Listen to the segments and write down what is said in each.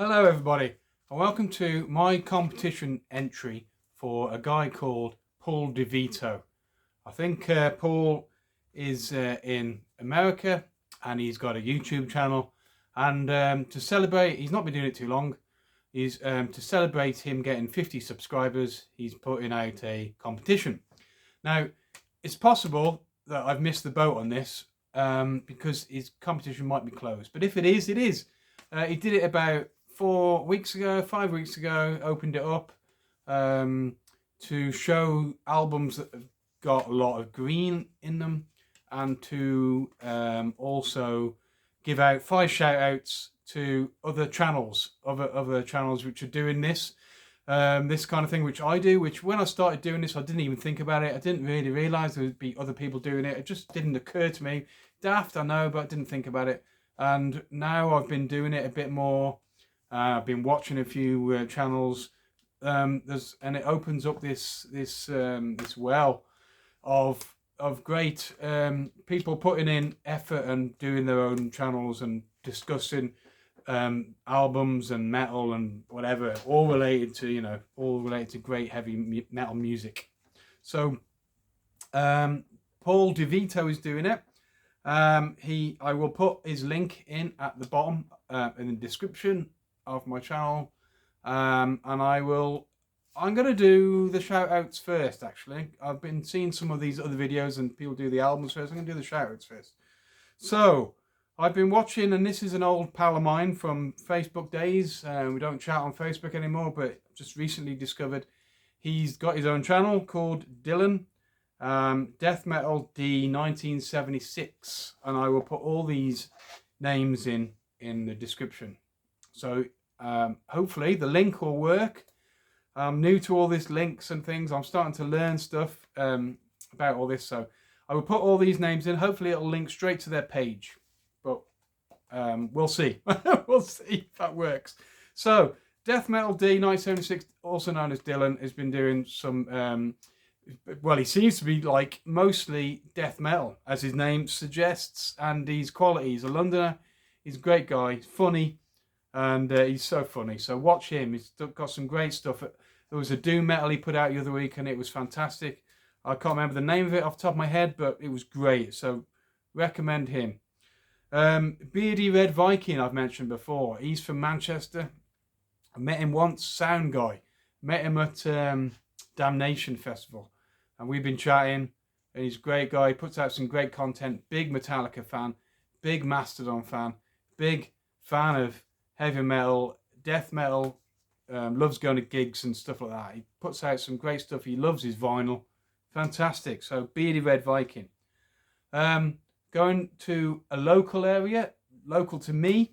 Hello everybody and welcome to my competition entry for a guy called Paul DeVito. I think Paul is in America and he's got a YouTube channel, and to celebrate, he's not been doing it too long, to celebrate him getting 50 subscribers, he's putting out a competition. Now it's possible that I've missed the boat on this because his competition might be closed, but if it is, it is. He did it about 5 weeks ago, opened it up to show albums that have got a lot of green in them, and to also give out 5 shout outs to other channels, other channels which are doing this this kind of thing, which I do, which when I started doing this I didn't even think about it. I didn't really realise there would be other people doing it. It just didn't occur to me. Daft, I know, but I didn't think about it. And now I've been doing it a bit more. I've been watching a few channels. And it opens up this well of great people putting in effort and doing their own channels and discussing albums and metal and whatever, all related to great heavy metal music. So Paul DeVito is doing it. I will put his link in at the bottom in the description of my channel, and I'm going to do the shout outs first. Actually, I've been seeing some of these other videos and people do the albums first. I'm going to do the shout outs first. So I've been watching, and this is an old pal of mine from Facebook days. We don't chat on Facebook anymore, but just recently discovered he's got his own channel called Dylan Death Metal D 1976, and I will put all these names in the description. So hopefully the link will work. I'm new to all this links and things. I'm starting to learn stuff about all this, so I will put all these names in. Hopefully it'll link straight to their page, but we'll see. We'll see if that works. So Death Metal D 1976, also known as Dylan, has been doing some well, he seems to be like mostly death metal, as his name suggests, and his quality. He's a Londoner. He's a great guy. He's funny, and he's so funny. So watch him. He's got some great stuff. There was a doom metal he put out the other week, and it was fantastic. I can't remember the name of it off the top of my head, but it was great. So recommend him. Beardy Red Viking, I've mentioned before. He's from Manchester. I met him once, sound guy. Met him at Damnation Festival, and we've been chatting, and he's a great guy. He puts out some great content. Big Metallica fan, big Mastodon fan, big fan of heavy metal, death metal, loves going to gigs and stuff like that. He puts out some great stuff. He loves his vinyl. Fantastic. So Beardy Red Viking. Going to a local area, local to me,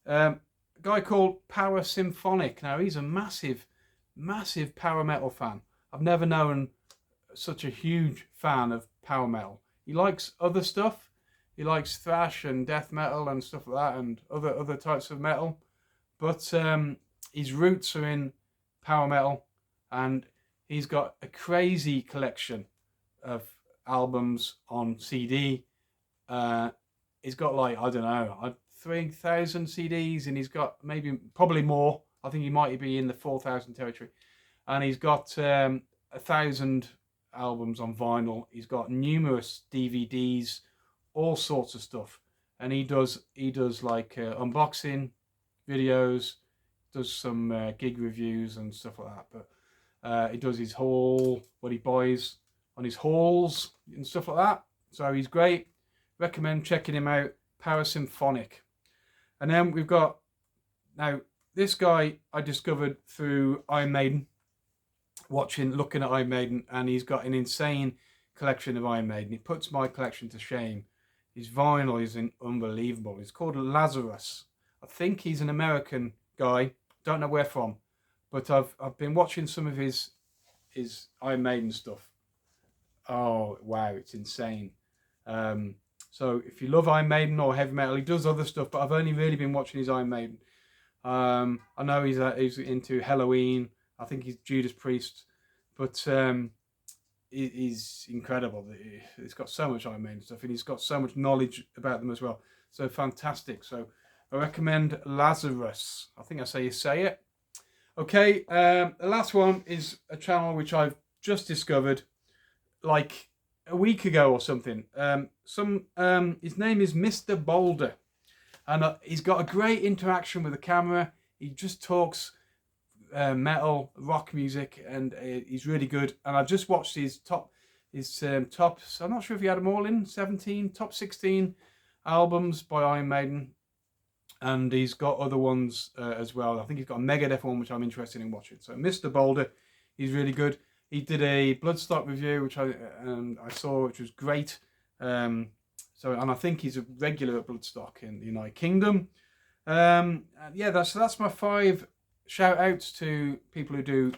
a guy called Power Symphonic. Now he's a massive power metal fan. I've never known such a huge fan of power metal. He likes other stuff. He likes thrash and death metal and stuff like that, and other types of metal. But his roots are in power metal, and he's got a crazy collection of albums on CD. He's got like, I don't know, 3,000 CDs, and he's got probably more. I think he might be in the 4,000 territory. And he's got 1,000 albums on vinyl. He's got numerous DVDs, all sorts of stuff. And he does like unboxing videos, does some gig reviews and stuff like that. But he does his haul, what he buys on his hauls and stuff like that. So he's great. Recommend checking him out. Power Symphonic. And then we've got, now this guy I discovered through Iron Maiden, looking at Iron Maiden, and he's got an insane collection of Iron Maiden. He puts my collection to shame. His vinyl is unbelievable. It's called Lazarus. I think he's an American guy. Don't know where from, but I've been watching some of his Iron Maiden stuff. Oh wow, it's insane. So if you love Iron Maiden or heavy metal, he does other stuff, but I've only really been watching his Iron Maiden. I know he's into Halloween. I think he's Judas Priest, but he's incredible. He's got so much Iron Maiden stuff, and he's got so much knowledge about them as well. So fantastic. So I recommend Lazarus. I think that's how you say it. Okay, the last one is a channel which I've just discovered like a week ago or something. His name is Mr. Boulder, and he's got a great interaction with the camera. He just talks metal, rock music, and he's really good. And I've just watched his tops. I'm not sure if he had them all in top 16 albums by Iron Maiden, and he's got other ones as well. I think he's got a Megadeth one which I'm interested in watching. So Mr. Boulder, he's really good. He did a Bloodstock review which I saw, which was great. And I think he's a regular at Bloodstock in the United Kingdom. Yeah, that's my 5 shout outs to people who do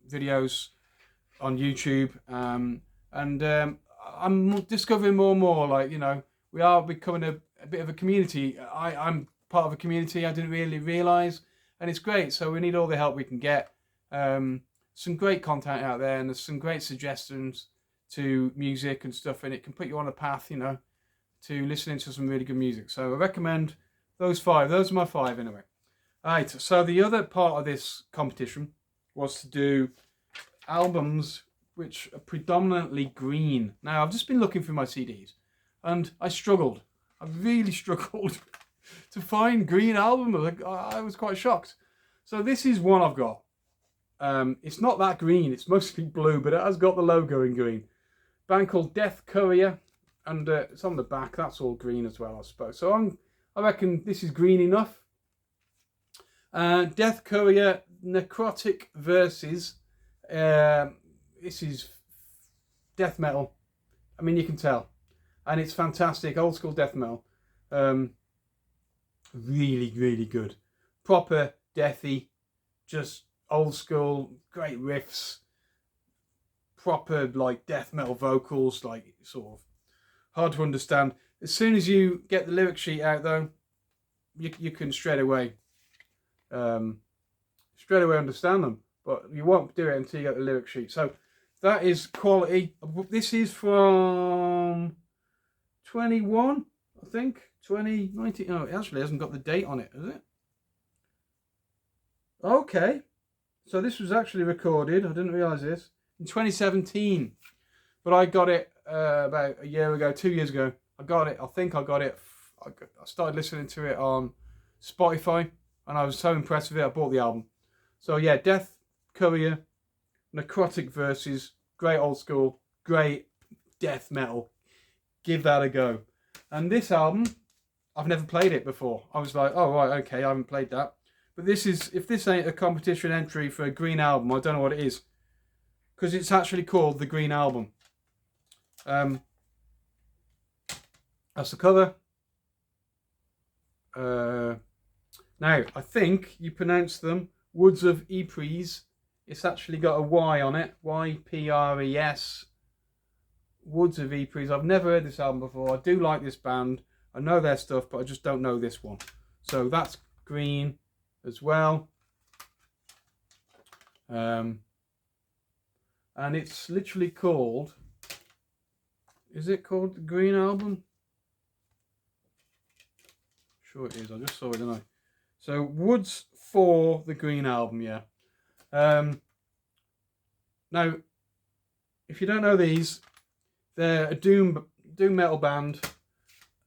videos on YouTube. I'm discovering more and more, like, you know, we are becoming a bit of a community. I'm part of a community I didn't really realise, and it's great. So we need all the help we can get. Some great content out there, and there's some great suggestions to music and stuff, and it can put you on a path, you know, to listening to some really good music. So I recommend those 5. Those are my 5 anyway. Alright, so the other part of this competition was to do albums which are predominantly green. Now, I've just been looking through my CDs, and I really struggled to find green albums. I was quite shocked. So this is one I've got. It's not that green, it's mostly blue, but it has got the logo in green. Band called Death Courier, and it's on the back. That's all green as well, I suppose. So I reckon this is green enough. Death Courier, Necrotic Verses. This is death metal. I mean, you can tell. And it's fantastic, old school death metal. Really, really good. Proper deathy, just old school, great riffs. Proper, like, death metal vocals, like, sort of hard to understand. As soon as you get the lyric sheet out, though, you can straight away understand them. But you won't do it until you get the lyric sheet. So that is quality. This is from 21, I think. 2019. Oh, it actually hasn't got the date on it, has it? Okay. So this was actually recorded, I didn't realise this, in 2017. But I got it about a year ago, 2 years ago. I think I got it. I started listening to it on Spotify, and I was so impressed with it, I bought the album. So yeah, Death Courier, Necrotic Verses, great old school, great death metal. Give that a go. And this album, I've never played it before. I was like, oh right, okay, I haven't played that. But this is, if this ain't a competition entry for a green album, I don't know what it is. Because it's actually called the Green Album. That's the cover. Now, I think you pronounce them Woods of Ypres. It's actually got a Y on it. Y-P-R-E-S. Woods of Ypres. I've never heard this album before. I do like this band. I know their stuff, but I just don't know this one. So that's green as well. And it's literally called... Is it called the Green Album? Sure it is. I just saw it, didn't I? So Woods for the Green Album, yeah. Now, if you don't know these, they're a doom metal band,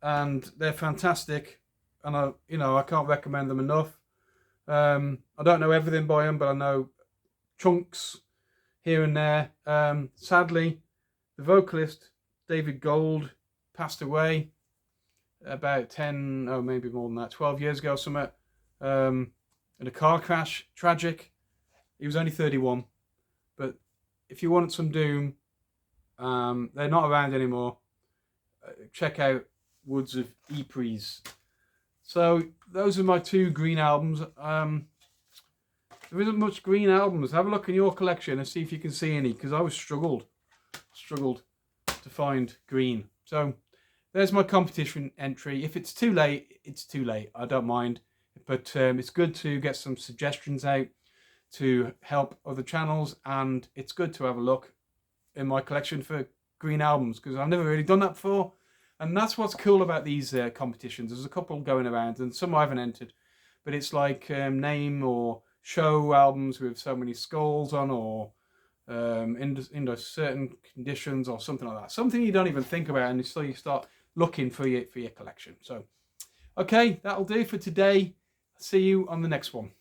and they're fantastic. And I can't recommend them enough. I don't know everything by them, but I know chunks here and there. Sadly, the vocalist David Gold passed away about 10, oh maybe more than that, 12 years ago, something, in a car crash. Tragic. He was only 31. But if you want some doom, they're not around anymore. Check out Woods of Ypres. So those are my 2 green albums. There isn't much green albums. Have a look in your collection and see if you can see any, because I was struggled to find green. So there's my competition entry. If it's too late, it's too late. I don't mind. But it's good to get some suggestions out to help other channels, and it's good to have a look in my collection for green albums, because I've never really done that before, And that's what's cool about these competitions. There's a couple going around, and some I haven't entered, but it's like name or show albums with so many skulls on, or in certain conditions, or something like that. Something you don't even think about, and so you start looking for your collection. So, okay, that'll do for today. See you on the next one.